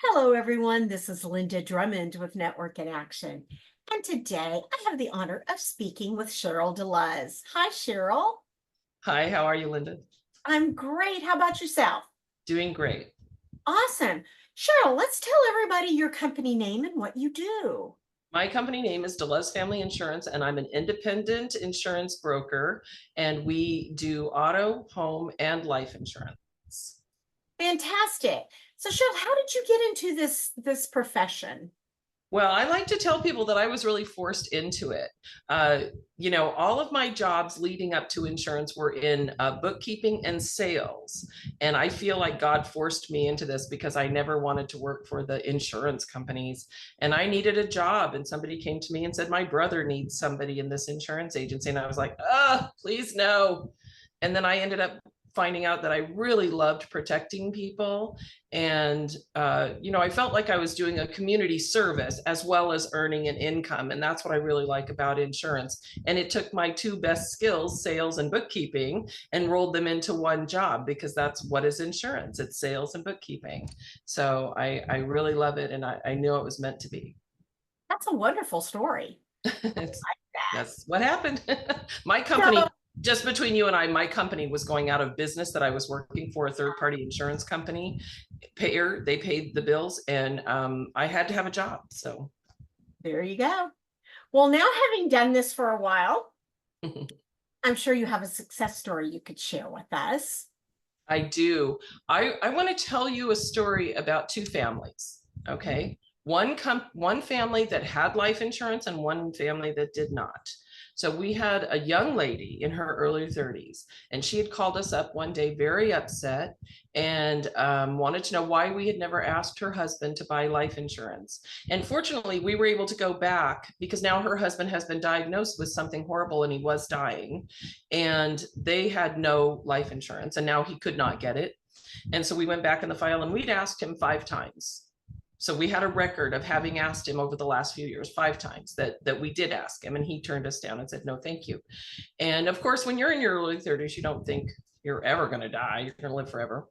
Hello, everyone. This is Linda Drummond with Network in Action. And today I have the honor of speaking with Cheryl Daluz. Hi, Cheryl. Hi, how are you, Linda? I'm great. How about yourself? Doing great. Awesome. Cheryl, let's tell everybody your company name and what you do. My company name is Daluz Family Insurance, and I'm an independent insurance broker, and we do auto, home, and life insurance. Fantastic. So, Cheryl, how did you get into this profession? Well, I like to tell people that I was really forced into it. All of my jobs leading up to insurance were in bookkeeping and sales. And I feel like God forced me into this because I never wanted to work for the insurance companies. And I needed a job. And somebody came to me and said, my brother needs somebody in this insurance agency. And I was like, please no. And then I ended up finding out that I really loved protecting people. And, I felt like I was doing a community service as well as earning an income. And that's what I really like about insurance. And it took my two best skills, sales and bookkeeping, and rolled them into one job because that's what is insurance. It's sales and bookkeeping. So I really love it. And I knew it was meant to be. That's a wonderful story. I like that. That's what happened. My company, So, just between you and I, my company was going out of business that I was working for a third party insurance company. Payer, they paid the bills, and I had to have a job. So there you go. Well, now having done this for a while, I'm sure you have a success story you could share with us. I do. I want to tell you a story about two families. Okay. One family that had life insurance and one family that did not. So we had a young lady in her early 30s, and she had called us up one day very upset and wanted to know why we had never asked her husband to buy life insurance. And fortunately, we were able to go back because now her husband has been diagnosed with something horrible and he was dying, and they had no life insurance, and now he could not get it. And so we went back in the file and we'd asked him 5 times. So we had a record of having asked him over the last few years 5 times that we did ask him, and he turned us down and said, no, thank you. And of course, when you're in your early 30s, you don't think you're ever going to die. You're going to live forever.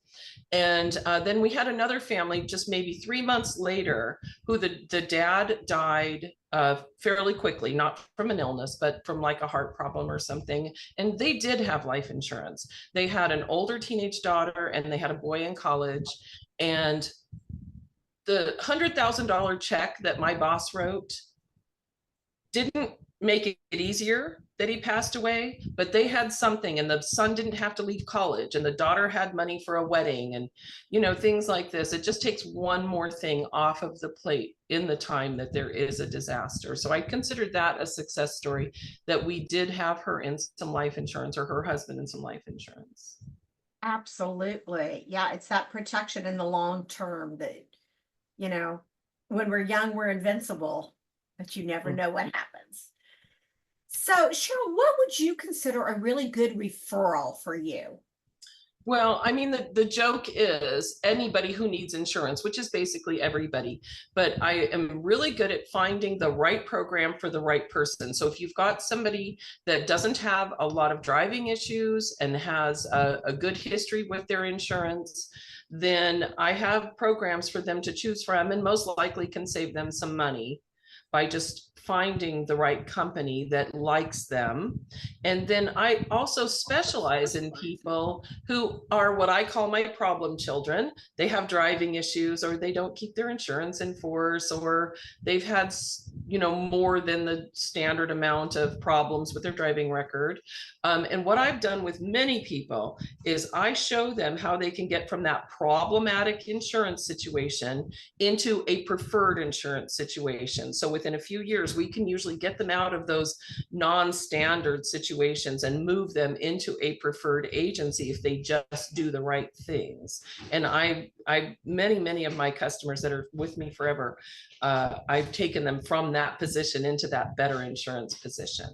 And then we had another family just maybe 3 months later who the dad died fairly quickly, not from an illness, but from like a heart problem or something. And they did have life insurance. They had an older teenage daughter and they had a boy in college. And the $100,000 check that my boss wrote didn't make it easier that he passed away, but they had something, and the son didn't have to leave college, and the daughter had money for a wedding, and things like this. It just takes one more thing off of the plate in the time that there is a disaster. So I considered that a success story, that we did have her in some life insurance, or her husband in some life insurance. Absolutely. Yeah, it's that protection in the long term that, you know, when we're young, we're invincible, but you never know what happens. So, Cheryl, what would you consider a really good referral for you? Well, I mean, the joke is anybody who needs insurance, which is basically everybody. But I am really good at finding the right program for the right person. So if you've got somebody that doesn't have a lot of driving issues and has a good history with their insurance, then I have programs for them to choose from, and most likely can save them some money by just finding the right company that likes them. And then I also specialize in people who are what I call my problem children. They have driving issues, or they don't keep their insurance in force, or they've had more than the standard amount of problems with their driving record. And what I've done with many people is I show them how they can get from that problematic insurance situation into a preferred insurance situation. So within a few years, we can usually get them out of those non-standard situations and move them into a preferred agency if they just do the right things. And many of my customers that are with me forever, I've taken them from that position into that better insurance position.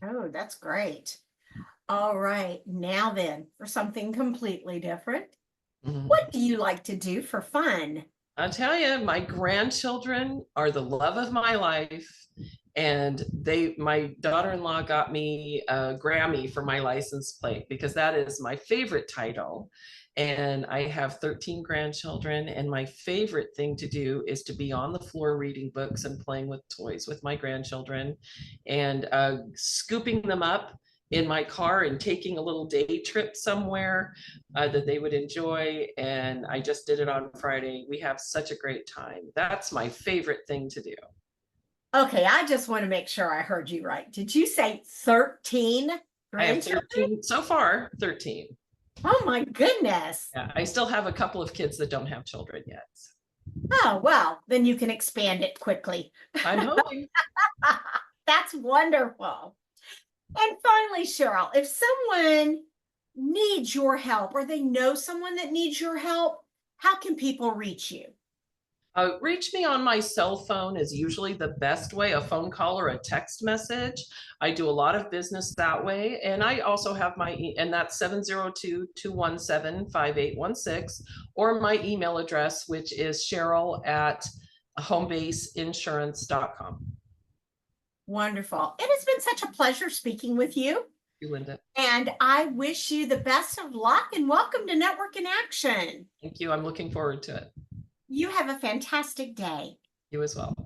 Oh, that's great. All right. Now then, for something completely different, what do you like to do for fun? I'll tell you, my grandchildren are the love of my life. And my daughter-in-law got me a Grammy for my license plate because that is my favorite title. And I have 13 grandchildren, and my favorite thing to do is to be on the floor reading books and playing with toys with my grandchildren, and scooping them up in my car and taking a little day trip somewhere that they would enjoy. And I just did it on Friday. We have such a great time. That's my favorite thing to do. Okay, I just want to make sure I heard you right. Did you say 13 I have grandchildren? 13 so far, 13. Oh my goodness. Yeah, I still have a couple of kids that don't have children yet. Oh, well, then you can expand it quickly. I'm hoping. That's wonderful. And finally, Cheryl, if someone needs your help or they know someone that needs your help, how can people reach you? Reach me on my cell phone is usually the best way, a phone call or a text message. I do a lot of business that way. And I also have and that's 702-217-5816, or my email address, which is cheryl@homebaseinsurance.com. Wonderful. It has been such a pleasure speaking with you. Thank you, Linda. And I wish you the best of luck and welcome to Network in Action. Thank you. I'm looking forward to it. You have a fantastic day. You as well.